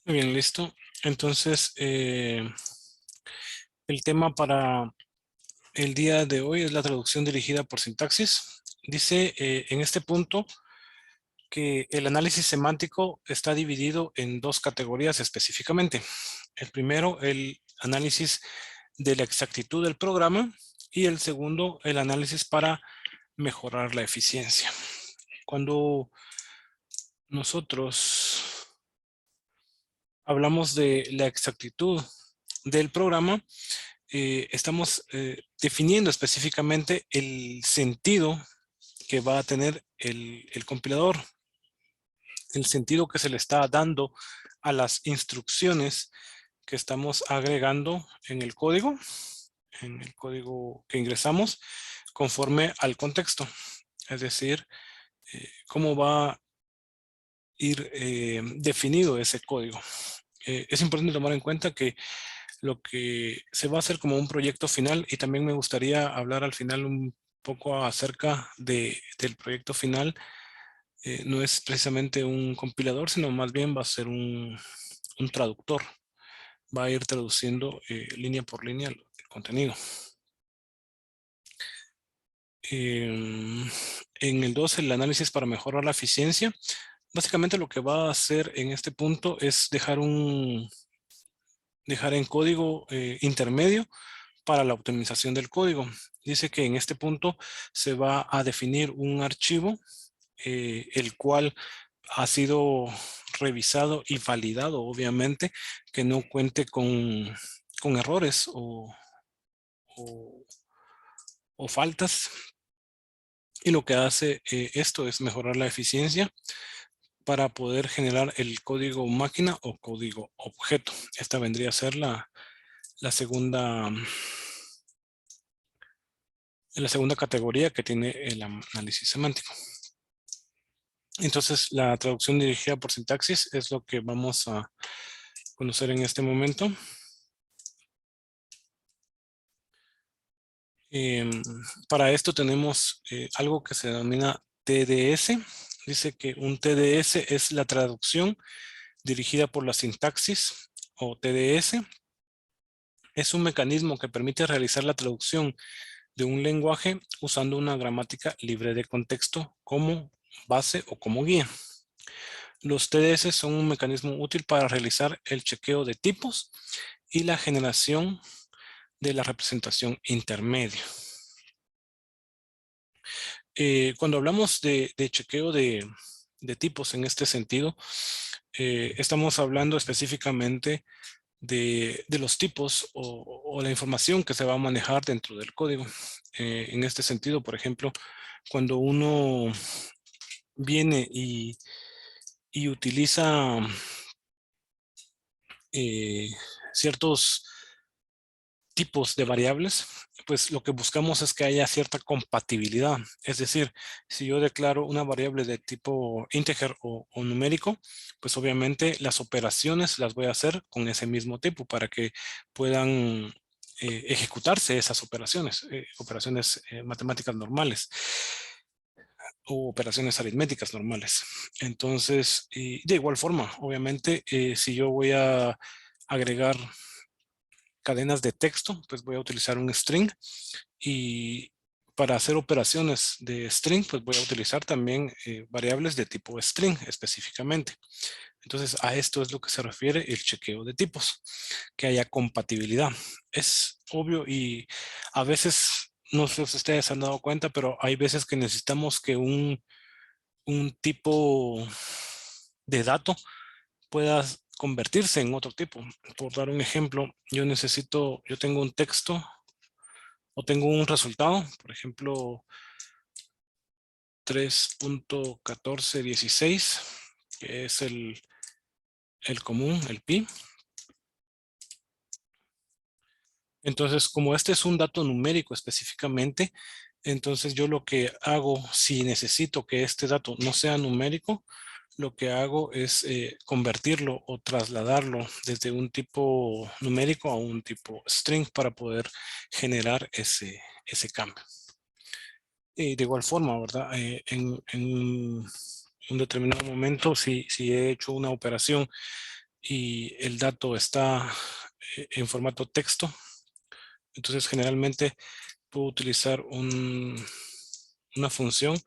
Muy bien, listo. Entonces, el tema para el día de hoy es la traducción dirigida por sintaxis. Dice en este punto que el análisis semántico está dividido en dos categorías específicamente. El primero, el análisis de la exactitud del programa, y el segundo, el análisis para mejorar la eficiencia. Cuando nosotros hablamos de la exactitud del programa, estamos definiendo específicamente el sentido que va a tener el compilador, el sentido que se le está dando a las instrucciones que estamos agregando en el código que ingresamos, conforme al contexto. Es decir, cómo va a ir definido ese código. Es importante tomar en cuenta que lo que se va a hacer como un proyecto final, y también me gustaría hablar al final un poco acerca del proyecto final, no es precisamente un compilador, sino más bien va a ser un traductor. Va a ir traduciendo línea por línea el contenido. En el 2, el análisis para mejorar la eficiencia. Básicamente lo que va a hacer en este punto es dejar en código intermedio para la optimización del código. Dice que en este punto se va a definir un archivo, el cual ha sido revisado y validado, obviamente, que no cuente con errores o- o faltas. Y lo que hace esto es mejorar la eficiencia para poder generar el código máquina o código objeto. Esta vendría a ser la segunda categoría que tiene el análisis semántico. Entonces, la traducción dirigida por sintaxis es lo que vamos a conocer en este momento. Para esto tenemos algo que se denomina TDS. Dice que un TDS es la traducción dirigida por la sintaxis, o TDS. Es un mecanismo que permite realizar la traducción de un lenguaje usando una gramática libre de contexto como base o como guía. Los TDS son un mecanismo útil para realizar el chequeo de tipos y la generación de la representación intermedia. Cuando hablamos de chequeo de tipos en este sentido, estamos hablando específicamente de los tipos o la información que se va a manejar dentro del código. En este sentido, por ejemplo, cuando uno viene y utiliza eh, ciertos tipos de variables, pues lo que buscamos es que haya cierta compatibilidad. Es decir, si yo declaro una variable de tipo integer o numérico, pues obviamente las operaciones las voy a hacer con ese mismo tipo para que puedan ejecutarse esas operaciones, matemáticas normales o operaciones aritméticas normales. Entonces, y de igual forma, obviamente, si yo voy a agregar cadenas de texto, pues voy a utilizar un string, y para hacer operaciones de string, pues voy a utilizar también variables de tipo string específicamente. Entonces, a esto es lo que se refiere el chequeo de tipos, que haya compatibilidad. Es obvio, y a veces, no sé si ustedes se han dado cuenta, pero hay veces que necesitamos que un tipo de dato pueda convertirse en otro tipo. Por dar un ejemplo, yo tengo un texto o tengo un resultado, por ejemplo, 3.1416, que es el común, el pi. Entonces, como este es un dato numérico específicamente, entonces yo lo que hago, si necesito que este dato no sea numérico, lo que hago es convertirlo o trasladarlo desde un tipo numérico a un tipo string para poder generar ese cambio. Y de igual forma, ¿verdad? En un determinado momento, si he hecho una operación y el dato está en formato texto, entonces generalmente puedo utilizar una función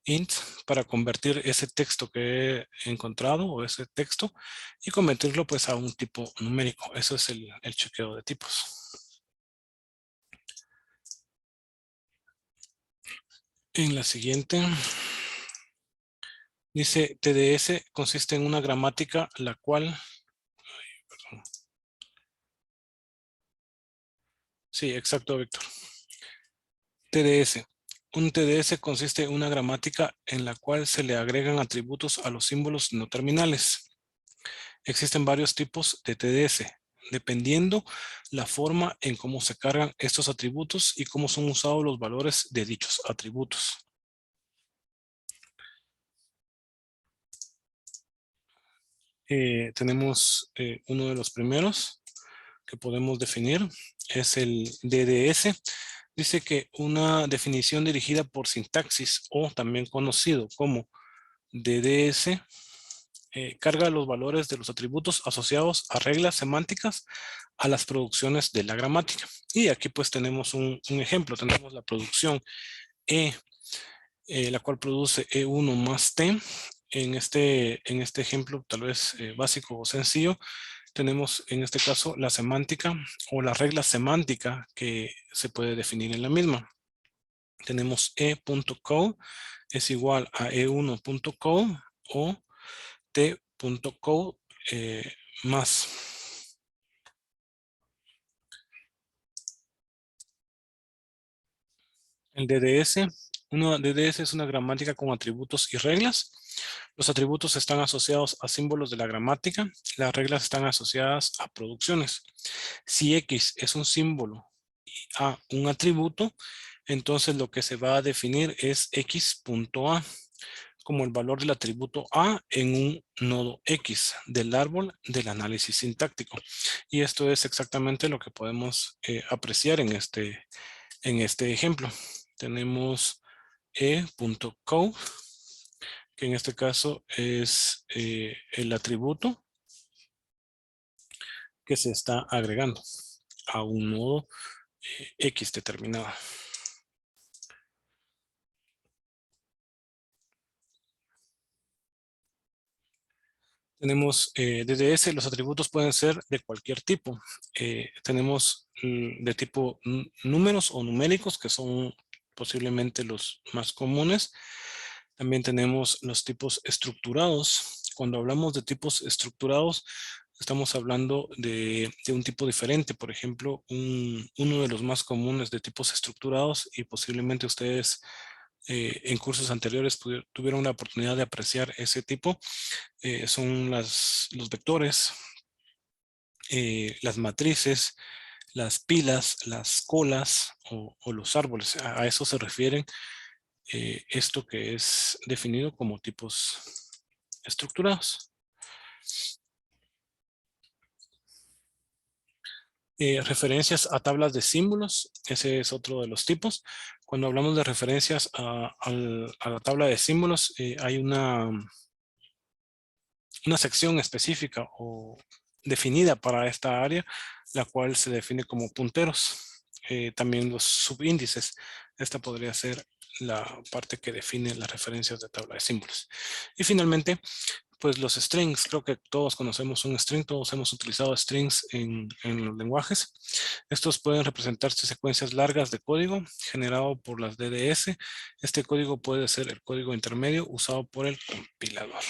int para convertir ese texto que he encontrado o ese texto y convertirlo pues a un tipo numérico. Eso es el chequeo de tipos. En la siguiente dice TDS consiste en una gramática la cual, perdón. Sí, exacto, Víctor. TDS. Un TDS consiste en una gramática en la cual se le agregan atributos a los símbolos no terminales. Existen varios tipos de TDS, dependiendo la forma en cómo se cargan estos atributos y cómo son usados los valores de dichos atributos. Tenemos uno de los primeros que podemos definir, es el DDS. Dice que una definición dirigida por sintaxis o también conocido como DDS carga los valores de los atributos asociados a reglas semánticas a las producciones de la gramática. Y aquí pues tenemos un ejemplo, tenemos la producción E, la cual produce E1 más T. En este ejemplo, tal vez básico o sencillo, tenemos en este caso la semántica o la regla semántica que se puede definir en la misma. Tenemos E.co es igual a E1.co o T.co más. El DDS. Una DDS es una gramática con atributos y reglas. Los atributos están asociados a símbolos de la gramática. Las reglas están asociadas a producciones. Si X es un símbolo y A un atributo, entonces lo que se va a definir es X.A como el valor del atributo A en un nodo X del árbol del análisis sintáctico. Y esto es exactamente lo que podemos apreciar en este ejemplo. Tenemos E.co, que en este caso es el atributo que se está agregando a un nodo X determinado. Tenemos DDS, los atributos pueden ser de cualquier tipo. Tenemos de tipo números o numéricos, que son posiblemente los más comunes. También tenemos los tipos estructurados. Cuando hablamos de tipos estructurados, estamos hablando de un tipo diferente. Por ejemplo, uno de los más comunes de tipos estructurados, y posiblemente ustedes en cursos anteriores tuvieron la oportunidad de apreciar ese tipo, son los vectores, las matrices, las pilas, las colas o los árboles. A eso se refieren esto que es definido como tipos estructurados. Referencias a tablas de símbolos, ese es otro de los tipos. Cuando hablamos de referencias a la tabla de símbolos, hay una sección específica o definida para esta área, la cual se define como punteros. También los subíndices. Esta podría ser la parte que define las referencias de tabla de símbolos. Y finalmente, pues los strings. Creo que todos conocemos un string, todos hemos utilizado strings en los lenguajes. Estos pueden representarse secuencias largas de código generado por las DDS. Este código puede ser el código intermedio usado por el compilador.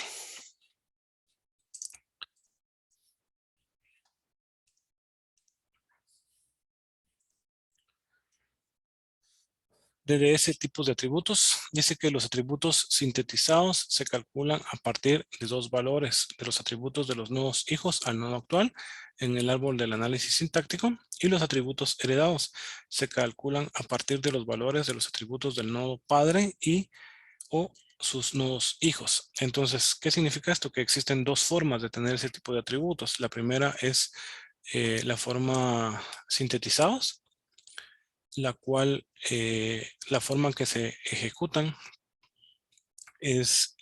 DDS tipos de atributos. Dice que los atributos sintetizados se calculan a partir de dos valores de los atributos de los nodos hijos al nodo actual en el árbol del análisis sintáctico, y los atributos heredados se calculan a partir de los valores de los atributos del nodo padre y o sus nodos hijos. Entonces, ¿qué significa esto? Que existen dos formas de tener ese tipo de atributos. La primera es la forma sintetizados, la cual la forma en que se ejecutan es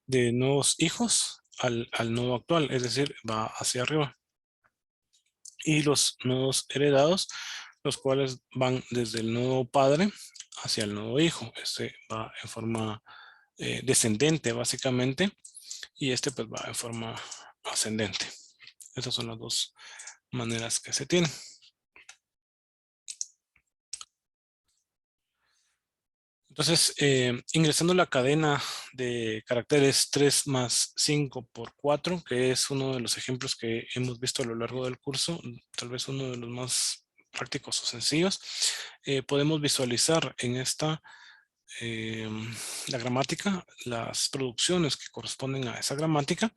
de nuevos hijos al nodo actual, es decir, va hacia arriba. Y los nodos heredados, los cuales van desde el nodo padre hacia el nodo hijo. Este va en forma descendente básicamente, y este pues va en forma ascendente. Estas son las dos maneras que se tienen. Entonces, ingresando la cadena de caracteres 3 más 5 por 4, que es uno de los ejemplos que hemos visto a lo largo del curso, tal vez uno de los más prácticos o sencillos, podemos visualizar en esta la gramática, las producciones que corresponden a esa gramática,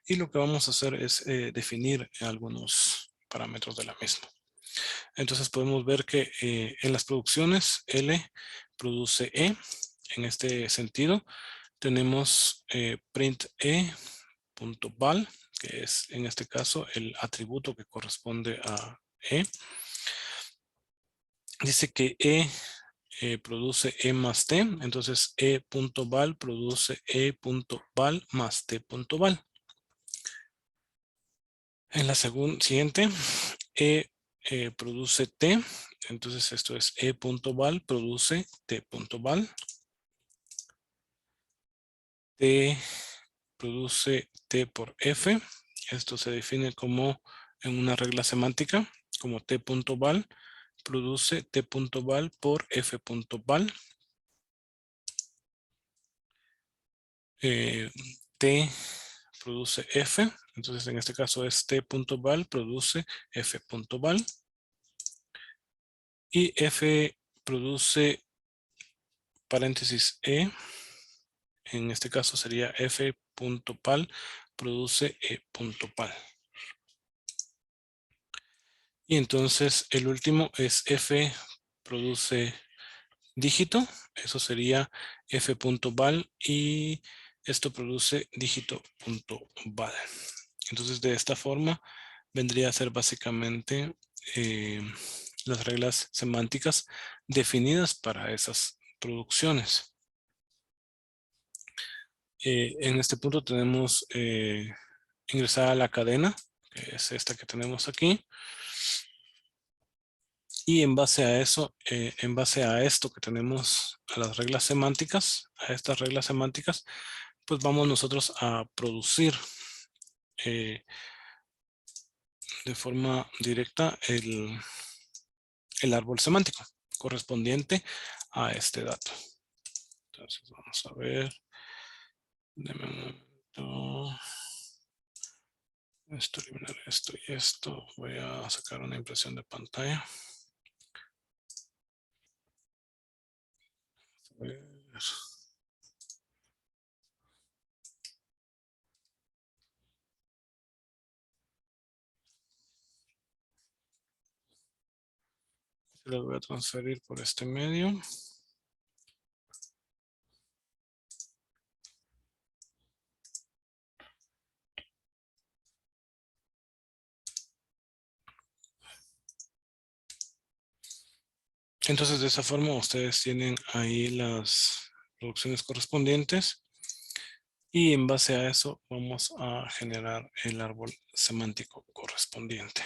y lo que vamos a hacer es definir algunos parámetros de la misma. Entonces podemos ver que en las producciones L produce E. En este sentido tenemos print E.val, que es en este caso el atributo que corresponde a E. Dice que E produce E más T, entonces E.val produce E.val más T.val. En la siguiente, E produce T, entonces esto es E.val produce T.val. T produce T por F, esto se define como en una regla semántica, como T.val produce T.val por F.val. T produce F, entonces en este caso es T.val produce F.val. Y F produce paréntesis E, en este caso sería F.pal produce E.pal. Y entonces el último es F produce dígito, eso sería F.val, y esto produce dígito.val. Entonces de esta forma vendría a ser básicamente las reglas semánticas definidas para esas producciones. En este punto tenemos ingresar a la cadena, que es esta que tenemos aquí. Y en base a eso, en base a esto que tenemos, a las reglas semánticas, a estas reglas semánticas, pues vamos nosotros a producir de forma directa el árbol semántico correspondiente a este dato. Entonces vamos a ver. Deme un momento. Esto, eliminar esto y esto. Voy a sacar una impresión de pantalla. A ver. Lo voy a transferir por este medio. Entonces de esa forma ustedes tienen ahí las producciones correspondientes, y en base a eso vamos a generar el árbol semántico correspondiente.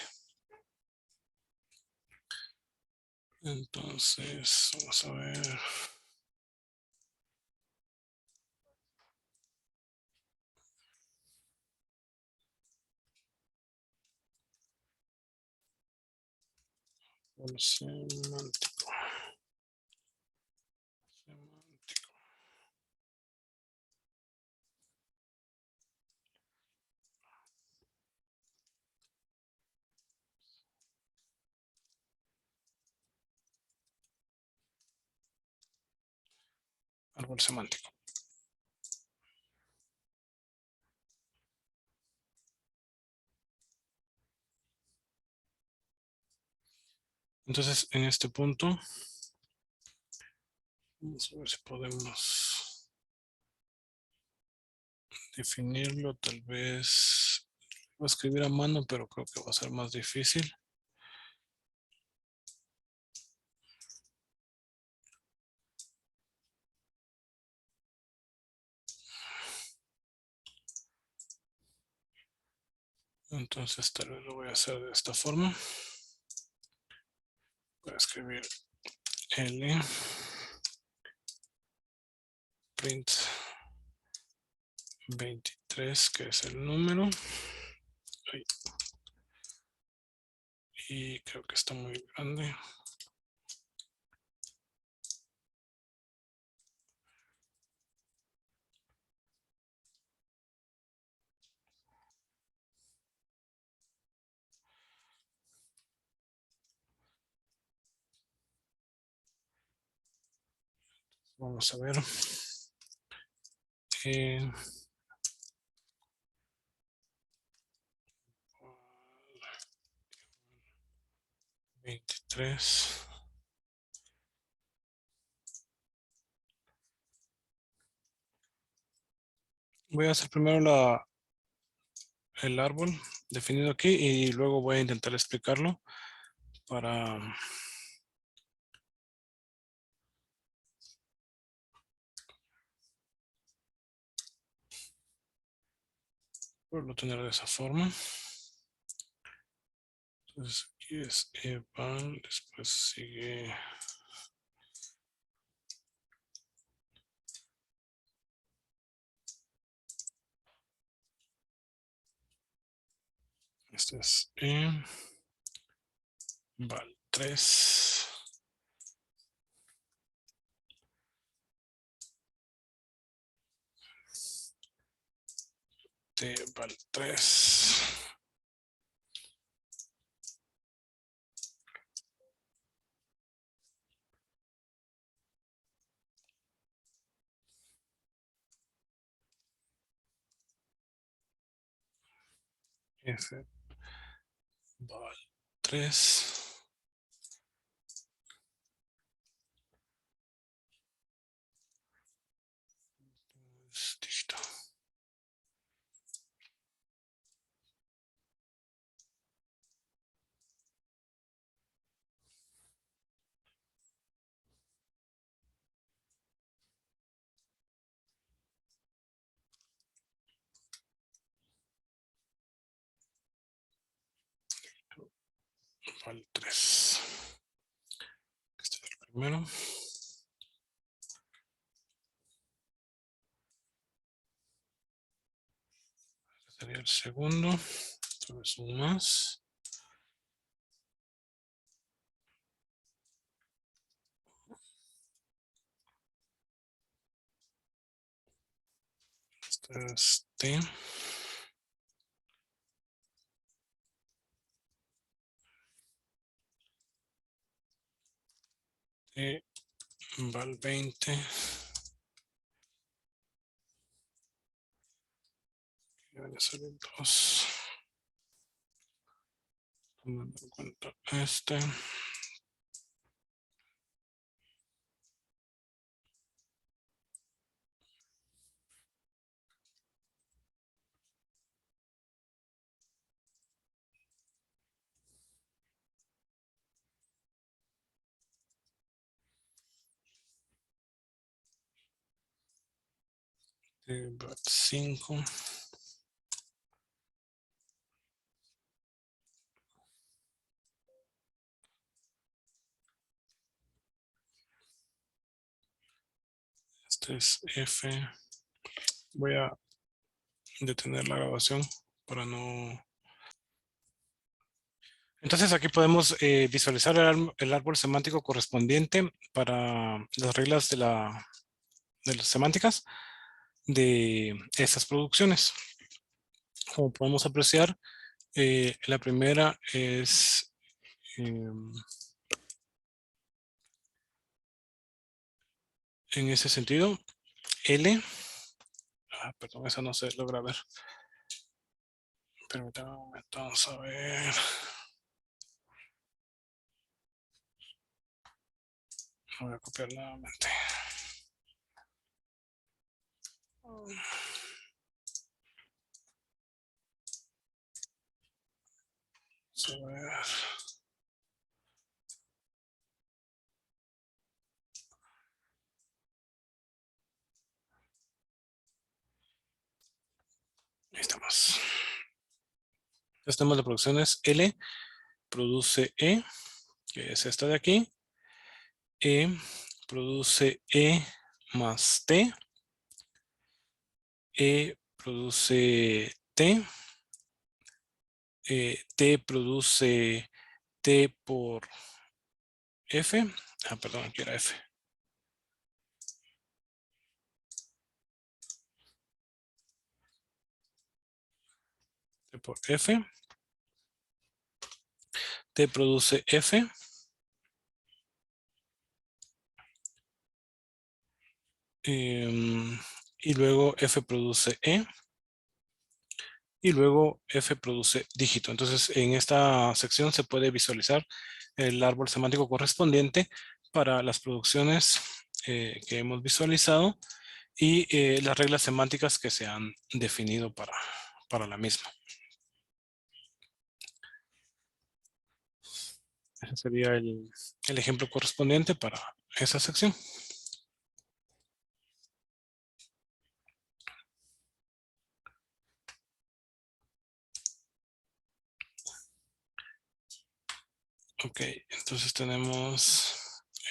Entonces vamos a ver. Árbol semántico. Árbol semántico. Entonces en este punto vamos a ver si podemos definirlo. Tal vez voy a escribir a mano, pero creo que va a ser más difícil. Entonces tal vez lo voy a hacer de esta forma. Voy a escribir L print 23, que es el número. Ay. Y creo que está muy grande. Vamos a ver. 23. Voy a hacer primero el árbol definido aquí y luego voy a intentar explicarlo para poderlo tener de esa forma. Entonces aquí es Eval, después sigue este es Val 3. De Val 3. F Val 3. Listo. Val 3. Este es el primero. Este sería el segundo. Otra vez un más. Este es T. T Val 20. Van a ser el 2. Tomando en cuenta este. Val 5. Este es F. Voy a detener la grabación para no... Entonces aquí podemos visualizar el árbol semántico correspondiente para las reglas de las semánticas de estas producciones. Como podemos apreciar, la primera es en ese sentido, L. Perdón, esa no se logra ver. Permítame un momento, vamos a ver. Lo voy a copiar nuevamente. Vamos a ver. Ahí estamos. Entonces tenemos la producción es L produce E, que es esta de aquí. E produce E más T. E produce T. T produce T por F. Perdón, aquí era F. T por F. T produce F. Y luego F produce E. Y luego F produce dígito. Entonces, en esta sección se puede visualizar el árbol semántico correspondiente para las producciones que hemos visualizado y las reglas semánticas que se han definido para la misma. Ese sería el ejemplo correspondiente para esa sección. Ok, entonces tenemos...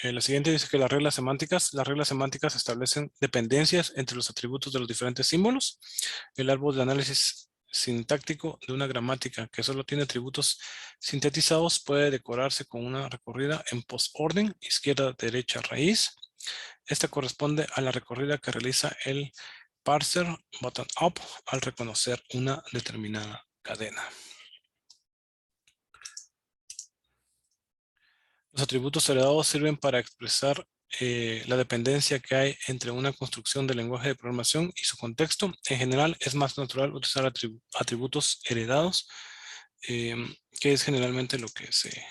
la siguiente dice que las reglas semánticas establecen dependencias entre los atributos de los diferentes símbolos. El árbol de análisis sintáctico de una gramática que solo tiene atributos sintetizados puede decorarse con una recorrida en postorden, izquierda, derecha, raíz. Esta corresponde a la recorrida que realiza el parser bottom-up al reconocer una determinada cadena. Los atributos heredados sirven para expresar la dependencia que hay entre una construcción del lenguaje de programación y su contexto. En general, es más natural utilizar atributos heredados, que es generalmente lo que se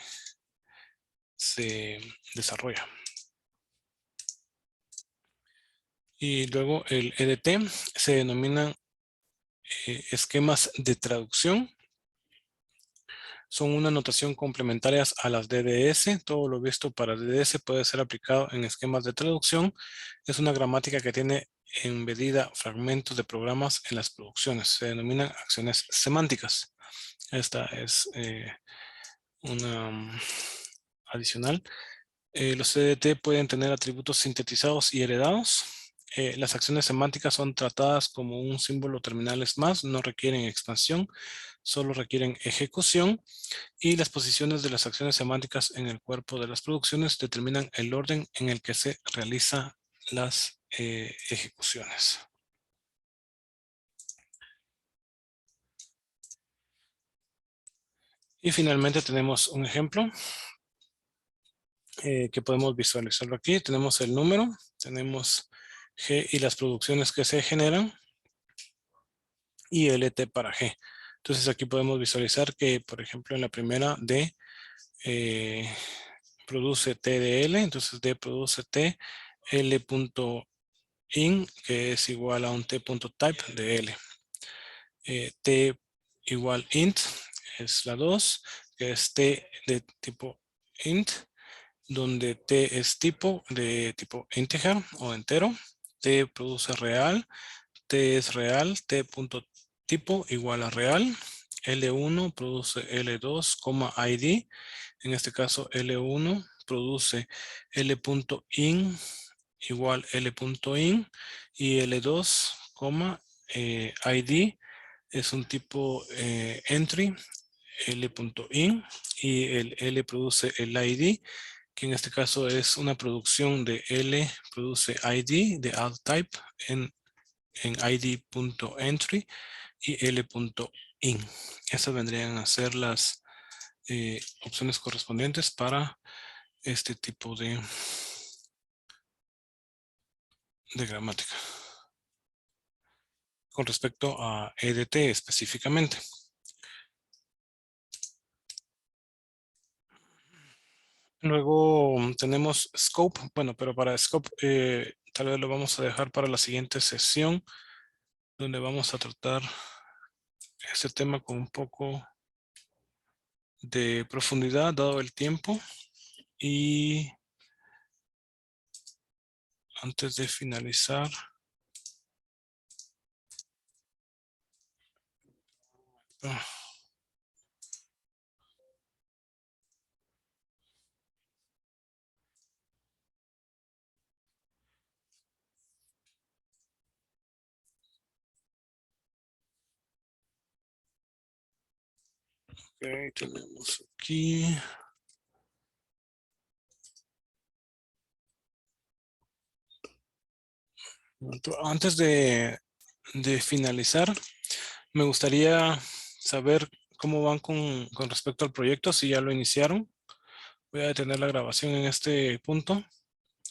desarrolla. Y luego el EDT se denominan esquemas de traducción. Son una notación complementarias a las DDS. Todo lo visto para DDS puede ser aplicado en esquemas de traducción. Es una gramática que tiene embedida fragmentos de programas en las producciones. Se denominan acciones semánticas. Esta es una adicional. Los CDT pueden tener atributos sintetizados y heredados. Las acciones semánticas son tratadas como un símbolo terminales más, no requieren expansión, solo requieren ejecución. Y las posiciones de las acciones semánticas en el cuerpo de las producciones determinan el orden en el que se realizan las ejecuciones. Y finalmente tenemos un ejemplo que podemos visualizarlo aquí. Tenemos el número, tenemos G y las producciones que se generan y LT para G. Entonces aquí podemos visualizar que, por ejemplo, en la primera D produce T de L, entonces D produce T, L.in, que es igual a un T.type de L. T igual int, es la 2, que es T de tipo int, donde T es tipo de tipo integer o entero. T produce real, T es real, T.tipo igual a real. L1 produce L2, id. En este caso L1 produce L.in igual L.in y L2, id es un tipo entry L.in y el L produce el id, que en este caso es una producción de L produce id de alt type en id.entry y L.in. Estas vendrían a ser las opciones correspondientes para este tipo de gramática. Con respecto a EDT específicamente. Luego tenemos Scope. Bueno, pero para Scope tal vez lo vamos a dejar para la siguiente sesión, donde vamos a tratar este tema con un poco de profundidad, dado el tiempo. Y antes de finalizar, Ok, tenemos aquí. Antes de finalizar, me gustaría saber cómo van con respecto al proyecto, si ya lo iniciaron. Voy a detener la grabación en este punto.